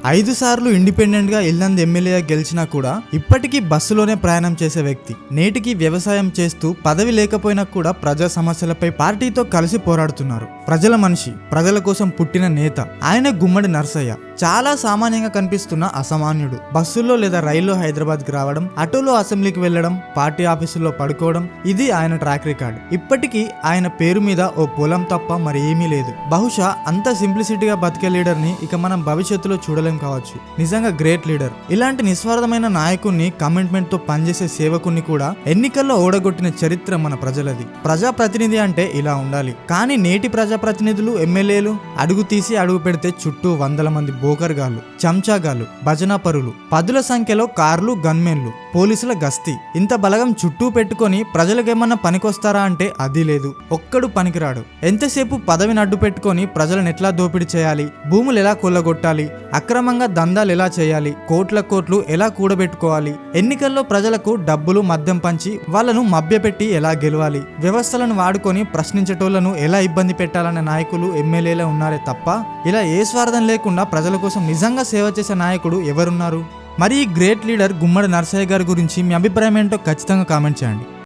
5 సార్లు ఇండిపెండెంట్ గా ఇల్లందు ఎమ్మెల్యేగా గెలిచినా కూడా ఇప్పటికీ బస్సులోనే ప్రయాణం చేసే వ్యక్తి. నేటికి వ్యవసాయం చేస్తూ పదవి లేకపోయినా కూడా ప్రజా సమస్యలపై పార్టీతో కలిసి పోరాడుతున్నారు. ప్రజల మనిషి, ప్రజల కోసం పుట్టిన నేత ఆయన గుమ్మడి నర్సయ్య. చాలా సామాన్యంగా కనిపిస్తున్న అసామాన్యుడు. బస్సుల్లో లేదా రైల్లో హైదరాబాద్కి రావడం, ఆటోలో అసెంబ్లీకి వెళ్లడం, పార్టీ ఆఫీసుల్లో పడుకోవడం, ఇది ఆయన ట్రాక్ రికార్డ్. ఇప్పటికీ ఆయన పేరు మీద ఓ పొలం తప్ప మరి ఏమీ లేదు. బహుశా అంత సింప్లిసిటీగా బతికే లీడర్ ని ఇక మనం భవిష్యత్తులో చూడలేం కావచ్చు. నిజంగా గ్రేట్ లీడర్. ఇలాంటి నిస్వార్థమైన నాయకుడిని, కమిట్మెంట్ తో పనిచేసే సేవకుని కూడా ఎన్నికల్లో ఓడగొట్టిన చరిత్ర మన ప్రజలది. ప్రజాప్రతినిధి అంటే ఇలా ఉండాలి. కానీ నేటి ప్రజాప్రతినిధులు, ఎమ్మెల్యేలు అడుగు తీసి అడుగు పెడితే చుట్టూ వందల మంది బోకర్గాళ్ళు, చెంచాగాళ్ళు, భజనా పరులు, పదుల సంఖ్యలో కార్లు, గన్మెన్లు, పోలీసుల గస్తీ. ఇంత బలగం చుట్టూ పెట్టుకొని ప్రజలకేమన్నా పనికొస్తారా అంటే అది లేదు. ఒక్కడు పనికిరాడు. ఎంతసేపు పదవిని అడ్డు పెట్టుకొని ప్రజలను ఎట్లా దోపిడీ చేయాలి, భూములు ఎలా కొల్లగొట్టాలి, అక్రమంగా దందాలు ఎలా చేయాలి, కోట్లు ఎలా కూడబెట్టుకోవాలి, ఎన్నికల్లో ప్రజలకు డబ్బులు, మద్యం పంచి వాళ్లను మభ్యపెట్టి ఎలా గెలవాలి, వ్యవస్థలను వాడుకొని ప్రశ్నించేటోళ్లను ఎలా ఇబ్బంది పెట్టాలనే నాయకులు, ఎమ్మెల్యేలే ఉన్నారే తప్ప ఇలా ఏ స్వార్థం లేకుండా ప్రజల కోసం నిజంగా సేవ చేసే నాయకుడు ఎవరున్నారు? మరి ఈ గ్రేట్ లీడర్ గుమ్మడి నర్సయ్య గారి గురించి మీ అభిప్రాయం ఏంటో ఖచ్చితంగా కామెంట్ చేయండి.